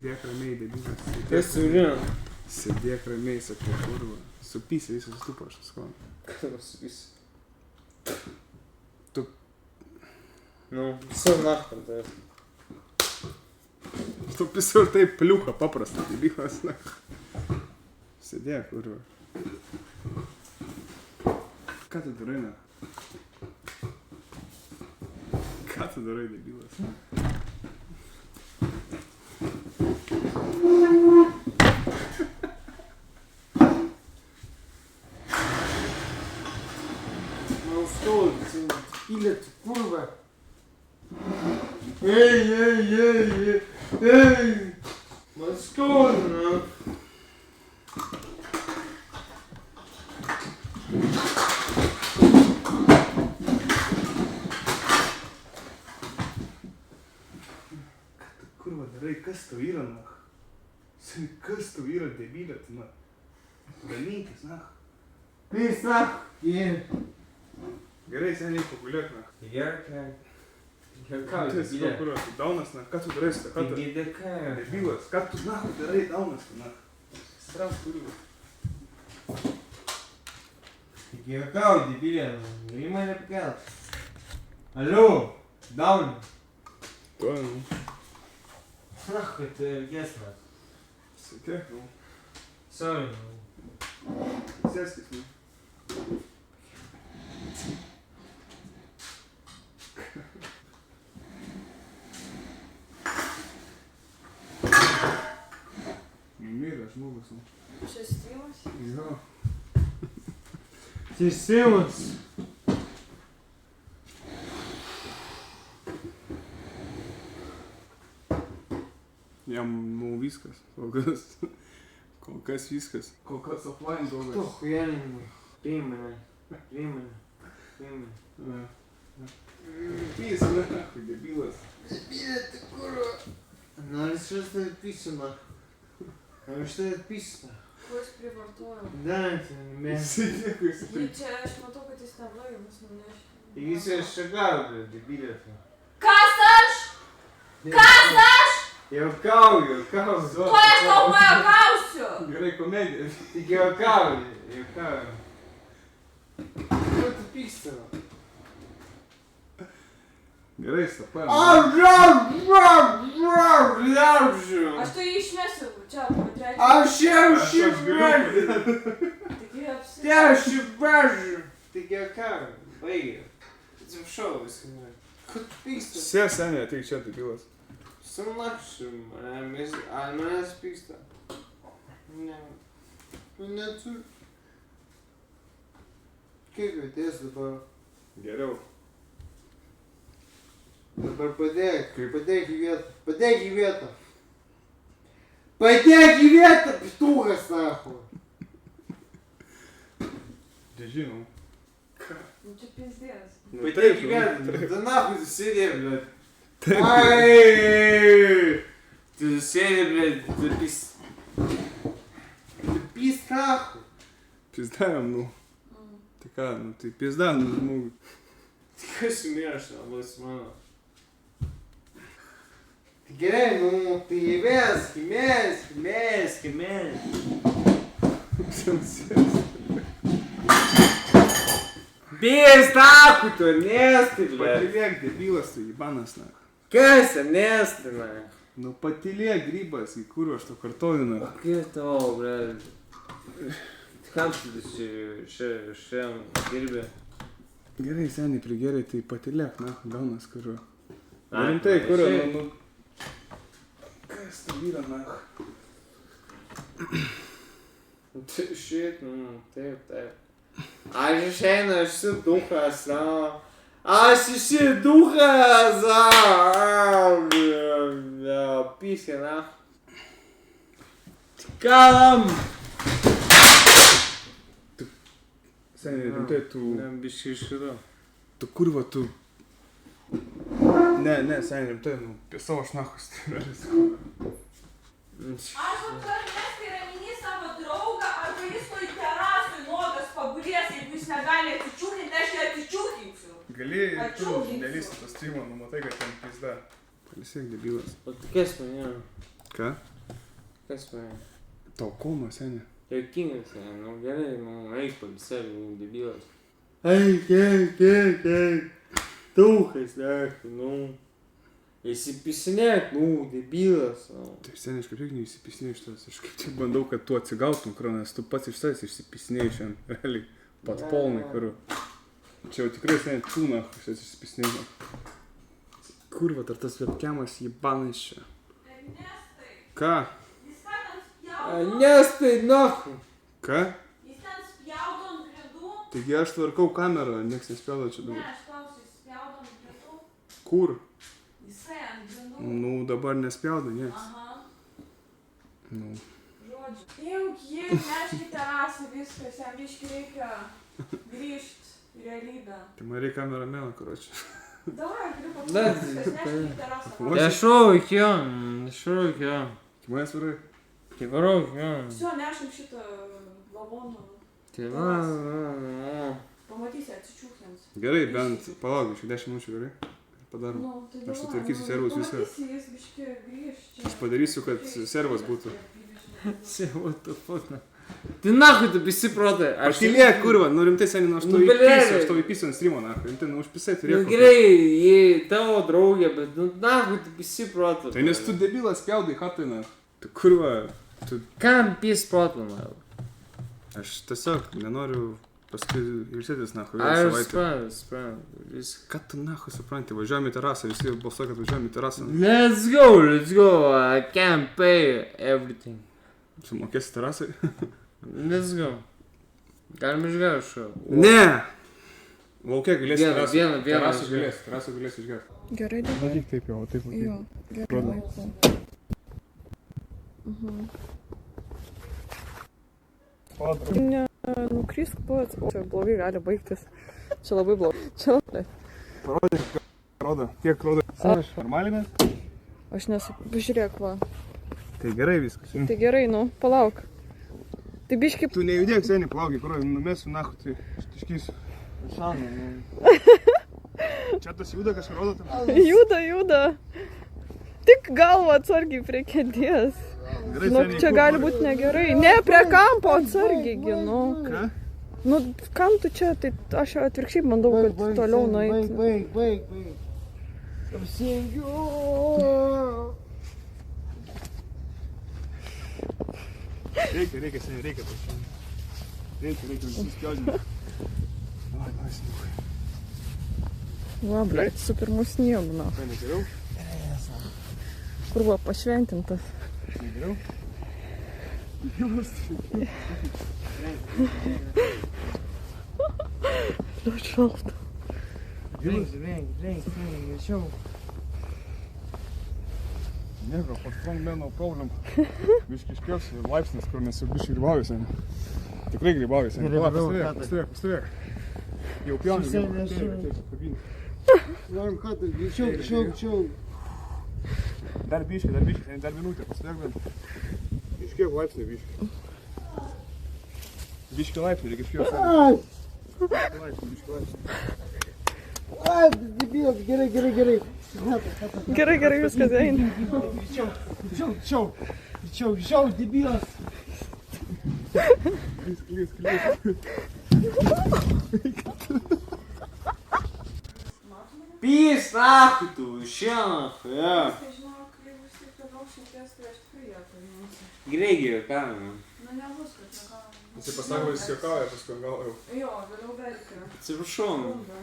Sėdėk ramiai, debilas. Kas sužino? Sėdėk ramiai, sakau, kurva. Supysi visas tupo, aš sakau. Ką tavo supysi? Tu... Nu, visą nachtą tai. Tu pisau ir taip pliucha paprasta, debilas. Sėdėk, kurva. Ką tu darai, ne? Ką tu darai, debilas? Man skauda, pilėt, kurva. Ei! Man skauda, na. Kurva darai, kas tau yra, na? Kas tau yra, debilė, tu, na? Galykis, na? Pys, na. Gerai, seniai pagulėk, na. Gerai. Tu esi kurva, tu daunas, na? Ką tu darai su ta kata? Debilas, ką tu, na, darai daunas, na? Straus, kurva. Juokau, debilė, gali mane pakelt. Alio, dauni. Tuo, nu. Nahkai tu elgies, na. Sėdėk, nu. Sorry, nu. Sėskis, nu. Mirė žmogus, nu. Čia strimas? Jo. Teisingas. Jam, nu, viskas. Kol kas viskas. Kol kas offline Tu daugas. хуяlingai. Priimane. Pys, na, debilas. Debilė, tu kurva. Nori šios tave pysiu, na. Aš tave pysiu, na. Ko jis privartojo? Dantį, mes. Sėdėk, jis Jį čia, aš matau, kad jis neblaivus nunešė. Jis aš šagau, debilė. Kas aš? Kas aš? Juokauju. Tuo aš tau pajuokausiu. Gerai, komedija. Tik juokauju. Ko tu pyksti, na? Gerai, stapa. Liaužiu. Aš tu jį išmesiu, čia, patrečiu. Aš jau šivažiu. Tik jį apsi... Te aš šivažiu. Tik juokauju. Baigė. Atsiprašau viską. Ko tu pyksti? Sė, senė, ateik čia, debilas. Sanakšiu, manęs pyksta. Ne. Neturiu. Kaip jautiesi dabar? Geriau. Dabar padėk į vietą. Padėk į vietą. Padėk į vietą, pitukas, nahu. Žinau. Nu čia pizdės. Padėk į vietą. Da nahu tu sėdė, blėt. Taip. Ai! Tu sėdė, blėt, tu pis... Tu pis nahu. Pizdavim, nu. Tai ką, nu, tai pizdavim, nu, žmogui. Kas miršta, bus mano. Gerai, nu, tai mesk. Bės, taku, tu nesti, blėt. Patilėk, debilas, tai Ibanas, na. Kas nesti, na? Nu, patilėk, grybas, į kur aš to kartoju, na. Kaip tavo, blėt? Kam tu šiandien dirbė? Gerai, seniai, prigerai, tai patilėk, na, daunas, kur. Rimtai, kur, nu. Kas tai yra, na? Šit, nu, taip. Aš išeinu, aš esu duchas, na. Aš esu duchas, Pyskė, na. Kalam! Seniai, rimtai, tu... Ne, biškai šito. Tu kurva, tu... Ne, seniai, rimtai, nu, apie savo šnachus, tai yra visko. Aš atvarnės tai ramini savo draugą, arba jis toj terasui nuogas pagulės, jeigu jis negali atsičiūkinti, aš jį atsičiūkinsiu. Gali, tu nelysti to streamo, nu matai, kad ten pizda. Pailsėk, debilas. O kas man yra? Ką? Kas man? Tau koma, seniai. Jokingas, nu gerai, nu eik palisėlį, nu debilas. Eik. Tūkas, nu. Įsipisinėk, nu, debilas, nu. Tai seniai, aš kaip tik neįsipisinėjau iš tas. Aš kaip tik bandau, kad tu atsigautum, kur, nes tu pats iš savęs išsipisinėjai šiandien. Realiai, pat polnai, kur. Čia jau tikrai seniai tūna, aš išsipisinėjau. Kurva, ar tas webcamas jįbanas čia. Ernestai, Ką? jis ką ten spjaudo? Nestai, nahu. Ką? Jis ten spjaudo ant grindų? Taigi aš tvarkau kamerą, nieks nespėdo čia Ne, dabar. aš klausiu, jis spjaudo ant grindų? Kur? Jisai ant grindų? Nu, dabar nespjaudo, nieks. Aha, Nu. žodžiu. Imk jį, nešk į terasą, viskas, jam biškį reikia grįžt į realybę. Tai man reikia kameramėną, karočią. Davai, galiu Da, paklausyt, viskas, nešk į terasą. Oi. Ja šauk jo, šauk jo. Tai manęs varai. Tai varok jo. Все, nešam šitą lavoną. Tai va. Pamatysi, atsičiūkins. Gerai, bent palauk, iš 10 minučių, gerai? Padarom. Nu, tai Aš davai, sutvarkysiu nu, servus viską. Pamatysi, jis biškį grįž čia. Aš padarysiu, kad servas būtų. What the fuck, na. Tai nahu, tu visi protai. Pakilėk, kurva, nu rimtai seniai, nu aš Nu, tau bele. įpysiu, aš tau įpysiu ant streamo, nahu. Rimtai, nu užpisai Nu turėk. gerai, jie tavo draugė, bet nu nahu, tu visi protai. Tai nes tu debilas spjaudai hatai, na. Tu kurva, tu... Kam pys protai, na? Aš tiesiog nenoriu paskui ilsėtis, nahu, vėl Aš savaitę. suprantu. Ką tu, nahu, supranti, važiuojam į terasą, visi balsuoja, kad važiuojam į terasą. Let's go, I can't pay everything. Sumokėsi terasai? Let's go. Galim išgauti šau. Ne! Laukia galėsi Vieną, terasą. vieną, vieną Terasą išgert. galėsi, terasą galėsi išgerti. Gerai dabar. Valyk taip jau, taip valyk. Jo, gerai Rodo. laiku. Ne, nukrisk pats. O, čia blogai gali baigtis. Čia labai blogai. Čia labai. Parodyk, rodo. Kiek rodo? Normaliai mes? Aš nesu. Žiūrėk, va. Tai gerai viskas. Tai gerai, nu, palauk. Tai biški. Tu nejudėk seniai, plaukiai, kur numesiu nahu, tai aš iškysiu. Čia tas juda, kažką rodo tam? Juda. Tik galva atsargiai prie kėdės. Gerai, Nu, seniai, čia kur gali nori? būti negerai. Ne, prie kampo atsargiai, gi, nu. Ką? Nu, kam tu čia? Tai aš atvirkščiai bandau, kad toliau nueiti. Baig. Apsiengiu. Reikia, seniai, reikia to šiandien. Reikia, visi spjaudinti. Davai, seniai. Va, blėt, su pirmu sniegu, na. Tai negeriau? Kur buvo pašventintas. Negeriau? Liūt šalta. Vem, deixa eu... Nieko, pastrong no problem. Biški iškiausi laipsnis, kur mes jau biški grybauju seniai. Tikrai grybauju seniai. Grybavau, Pastovėk. Jau pjauni, Seniai, aš jau- kabinį. Varom хату, greičiau. Dar biški, seniai, dar minutę, pastovėk bent. Iškiek laipsnį biški. Biški laipsnį, reikia iškiausi. Ai, Biški laipsnį. ai, debilas, gerai. Gerai, viskas eina. Greičiau, debilas. Klys. Pys nahu, tu šiandien, ja. Tai žinok, jeigu jis taip toliau šiltės, tai aš tikrai ją paimsiu. Greitai, ką? Nu, nebus, kad čia ką. Jisai pasako, jis juokauja, paskui gal jau. Jo, vėliau verkia. Atsiprašau. Bunda.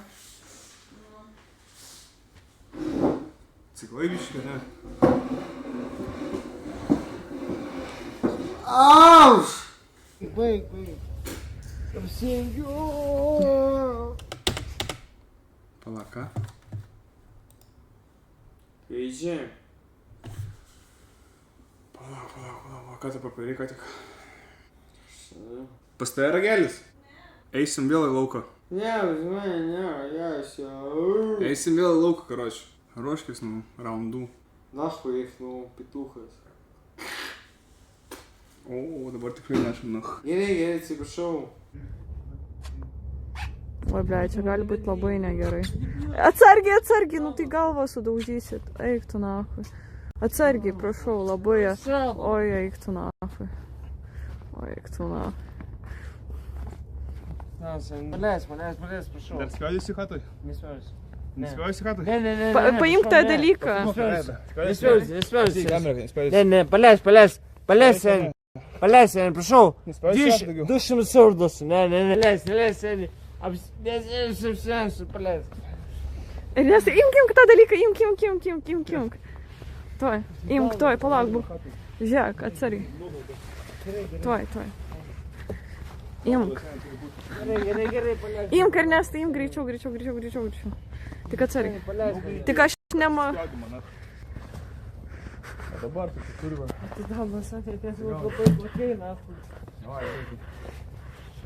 Ciklai biški, ne? Au! Baig. Apsiengiu. Palauk, ką? Veidžiai. Palauk, ką tu papadarei, ką tik? Pas tai ragelis? Eisim vėl į lauką. Ne, aš jau. Eisim vėl į lauką, karoči. Ruoškis, nu, raundų. Nahu, eik, nu, pituchas. O, dabar tikrai nešim, nu. Gerai, atsiprašau. O, blė, čia gali būti labai negerai. Atsargiai, nu tai galvą sudaužysit. Eik tu, nahui. Atsargiai, prašau, labai. Oi, eik tu nafui. Oi, eik tu nafui. Paleis, prašau. Dar spjaudysi chatoj? Nespjaudysi. Nespjaudysi chatoj? Ne. Paimk tą dalyką. Nespjaudysi. Ne, paleis. Paleis, seni, prašau. 200 eurų duosiu. Ne, leis, seni. Apsėsiu, paleis. Ernestai, imk tą dalyką, imk. Tuoj, imk, palauk, būk. Žiūrėk, atsargiai. Tuoj. Imk. Gerai, paleis. Imk, Ernestai, imk greičiau. Tik atsargiai. Tik aš nema... Dabar tai kurva. Tada, sakė, tiesiog labai blogai, nafui.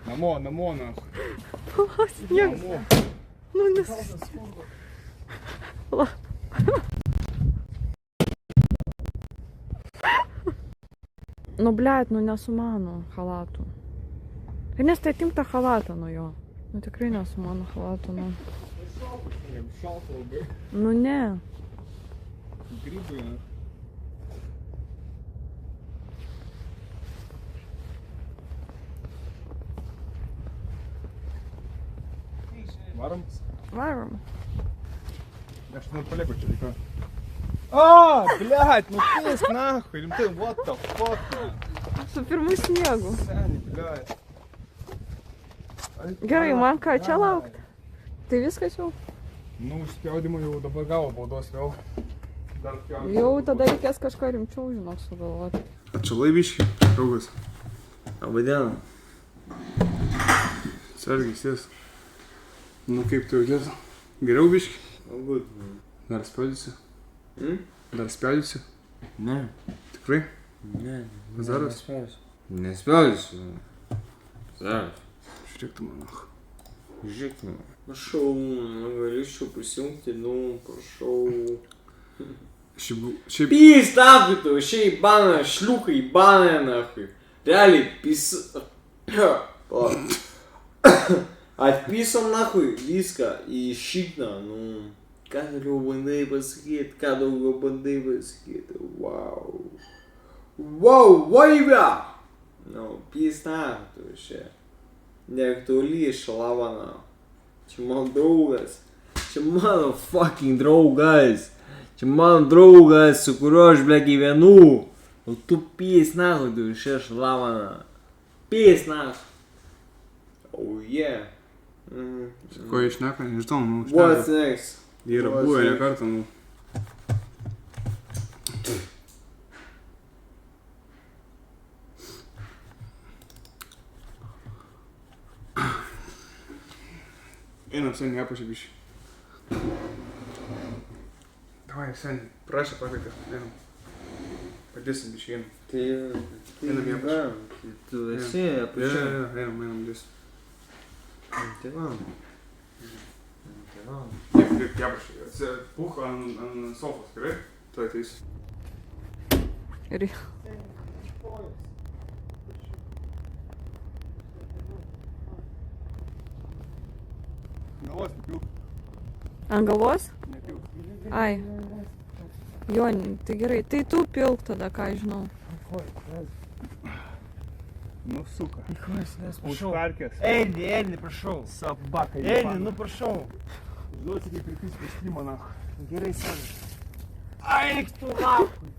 Namo, nafui. Palas, niekas. Nu, nes... La. Nu, blėt, nesumano halatų. Ernestai, atimk tą halatą nuo jo. Nu, tikrai nesumano halatų, nu. Nu, ne. Grybai, ne? Varom. Aš net palieku čia reikėjo. O, blėt, pėsk nahui, rimtai, what the fuck, man. Su pirmu sniegu. Seni, blėt. Gerai, man ką, čia laukt? Tai viskas jau? Nu, spjaudimą jau dabar gavo baudos vėl. Dar spjaudimą. Jau tada reikės kažką rimčiau, žinok, sugalvoti. Atšalai biškį, draugas. Labadiena. Sergiai, sės. Nu, kaip tu jautiesi? Geriau biškį? Galbūt. Dar spjaudysi? Dar spjaudysi? Ne. Tikrai? Ne. Zaras? Nespjaudysiu. Zaras. Žiūrėk tu man. Žiūrėk tu man. Prašau, galėčiau prisijungti, prašau. Šiaip... Пиз нахуй ты, вообще ебаная шлюха, ебаная нахуй. Реально, пис... Отписал нахуй диска и шикна, ну... Ką daugiau bandai pasakyti, wow. Wow, vaibia! Nu, pys nahui tu, вообще. Neaktuali šalavana. Čia mano draugas. Čia mano fucking draugas. Čia mano draugas, su kuriuo aš, ble, gyvenu. O tu pys nahui tu, šią šalavana. Pys nahui. Oh yeah. Ko jie šneka, nežinau, nu, šneka. What's next? Jie yra buvę ne kartą, nu. Einam seniai nepašė bišį. Davai, seniai, prašė pakvietė, einam. Padėsim bišį, einam. Einam į apačią. Tu esi apačią? Einam, dėsim. Tai va. Kaip apačią, atsipūk ant sofos, gerai? Tu ateisi. Ir... Galvos nepilk. Ant galvos? Nepilk. Ai. Jo, tai gerai. Tai tu pilk tada, ką žinau. Nu, suka. Užkarkės. Elni, prašau. Собака, Elni, prašau. Žinoti, kaip pripis prie streamo, nahui. Gerai, seni. Eik tu nahui.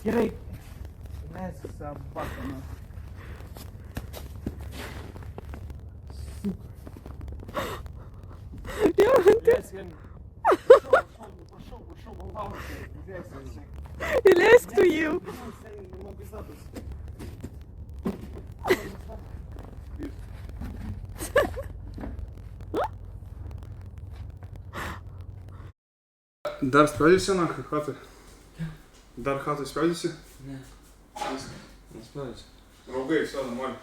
Gerai. Mes собака, nahui. Įleisk tu jau. Dar spjaudysi, nahui, chatui? Dar chatui spjaudysi? Ne. Nespjaudysiu. Draugai, все нормально.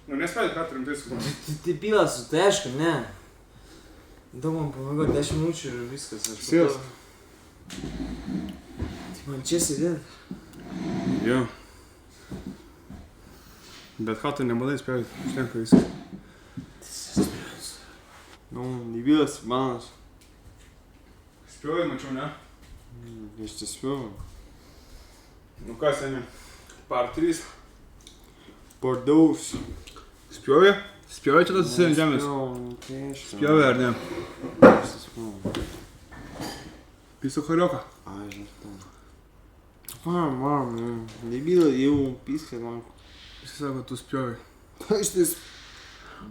Nu, nespjaudyk chatui, rimtai sakau. Tai pilas, tai aišku, ne. Daug man pavago 10 minučių ir viskas. Sės. Tai man čia sėdėt. Jo. Bet chatui nebandai spjaudyti, užtenka viskas. Nu, nebilas, manas. Spjauji, mačiau, ne? Ištispėjau. Nu ką, seniai? Par 3. Par 2. Spjovė? Spjovė čia tas ant žemės? Spjovė ar ne? Ištispėjau. Piso harioką. Ai, žinau. Mam, debila, jau piskė, man. Jis sako, tu spjovė. Šitas,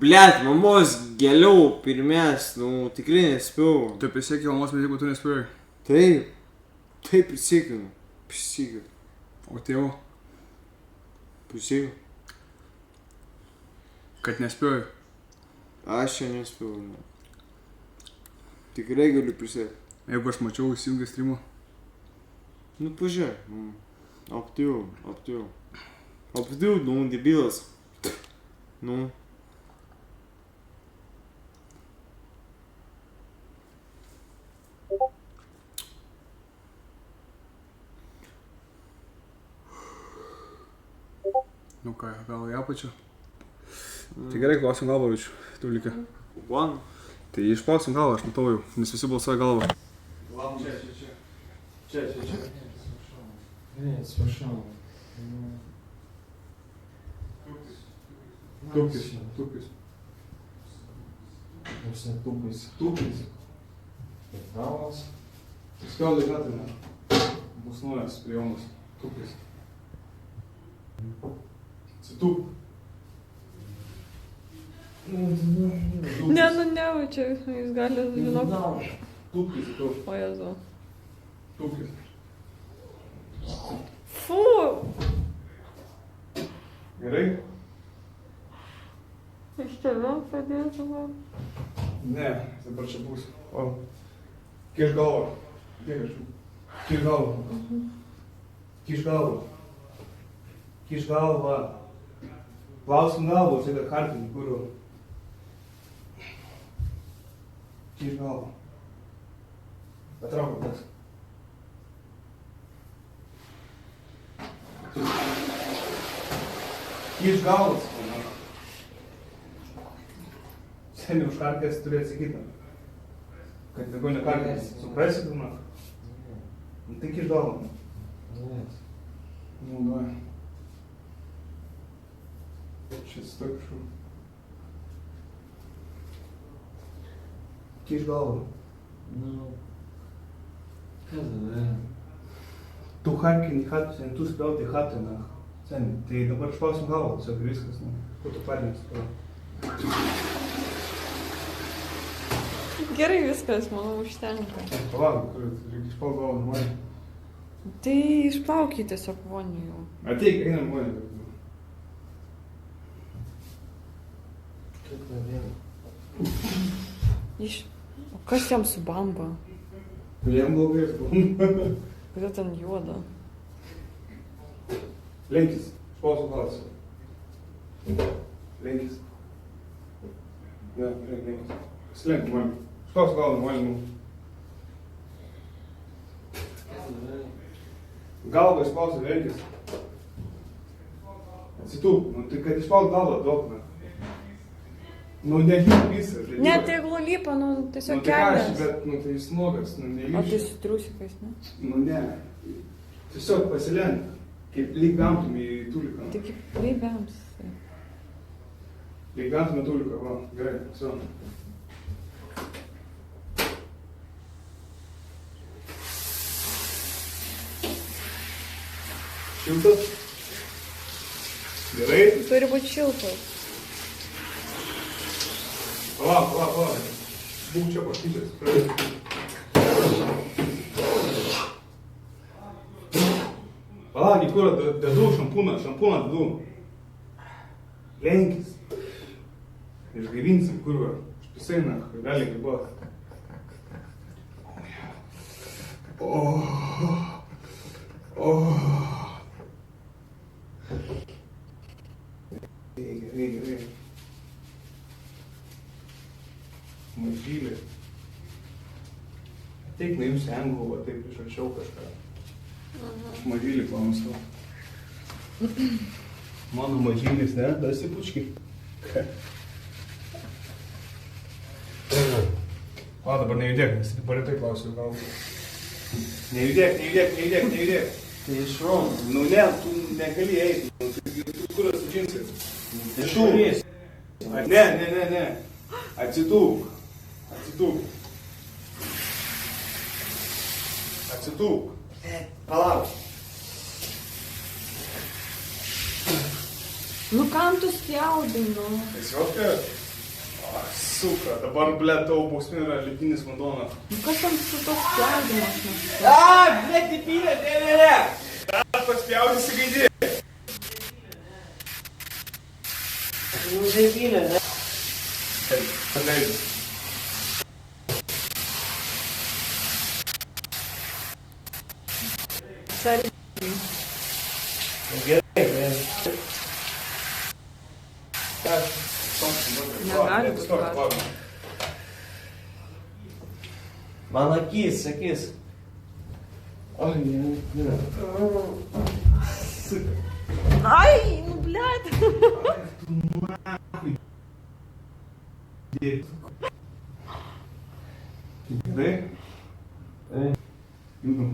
blet, mamos gėliau pirmės, nu, tikrai nespėjau. Tu prisiekiai mamos, bet jeigu tu nespjovė. Taip prisiekiau. Prisiekiau. O tėvo? Prisiekiau. Kad nespjovė. Aš čia nespėjau. Tikrai galiu prisiekti. Jeigu aš mačiau įsijungę streamą. Nu, pažiūrėk. Aptiu, nu, debilas. Nu. Nu ką, gal į apačią? Tai gerai, klausim galvą, Vičiu. Tu likę. One. Tai išplausim galvą, aš matau jau, nes visi balsuoja galvą. Čia. Не, смешно. Tupis. Просто тупость. Galas. Spjaudai gatvę. Bus naujas prijonas. Tupis. Atsitup. Ne, nu ne, va čia jis gali, žinok. Tupis, tu. O Jezu. Tupis. Fu! Gerai? Iš tave padėtų man. Ne, dabar čia bus. O. Kiš galvą. Kiš galvą. Klausim galvą, čia kad kartinį, kuriu. Kiš galvą. Patrauk tas. Kiš galvas. Seniai už kartės turi atsakyti. Kad daugiau nekartės. Suprasi, tu man? Nu tai kiš galvą. Нет. Ну, давай. Сейчас так что. Kiš galvą. Ну, kada, Tu harkinį hatą, sen tu spjautai hatą, na. Sen, tai dabar išplausim galvą, tiesiog ir viskas, na. Ko tu parnės? Gerai viskas, manau, užtenka. Palauk, reikia išplauk galvą normaliai. Tai išplaukį tiesiog vonį jau. Ateik, einam vonį. Как наверное. O kas jam su bamba? Jam blogai, sakau. Kodėl ten juoda? Lenkis, išplausiu galvas. Lenkis. Ne, lenkis. Slenk man. Išplausiu galvą normaliai. Galvą išplausiu, lenkis. Atsitup, nu tai kad išplauk galvą, daug, na. Nu, nežinau visą. Ne, tai glulypa, nu, tiesiog Nu, tai ką aš, kelias. bet, nu, tai jis nuogas, nu, O tai nelyšiu. su triusikais, ne? Nu, ne. Tiesiog pasilenk, kaip lyg gamtum į tuliką. Tai kaip laibiams. Lyg gamtum į tuliką, va, gerai, so. Šiltas? Gerai? Turi būti šiltas. Palauk. Būk čia pašytęs. Palauk, į kurą dedu šampūną dedu. Lenkis. Išgaivinsim kurvą. Išpisaina, realiai kaip buvo. Gerai. Mažylė. Ateik, nuimsi anglų, va taip iš arčiau kažką. Aš mažylį klausiu. Mano mažylis, ne? Dar sipučki. O, dabar nejudėk, nes dabar tai klausiu gal. Nejudėk. Tai iš Romų. Nu ne, tu negali eiti. Tu kur esi džinsai? Dešurės. Ne. Atsidūk. Palauk. Nu kam tu spjaudai, nu? Tiesiog, suka, dabar, ble, tavo bausmė yra lyginis vanduo. Nu kas tam su tos spjaudimas, nu? Ble, tipinė, ne. Aš paspjaudysi gaidį. Nu, debylė, ne? Paleidžiu. Sari. Gerai, gerai. Negali būt karšto. Man akis. Ai, ne. Ai, nu blėt. Gerai? Ei. Judam.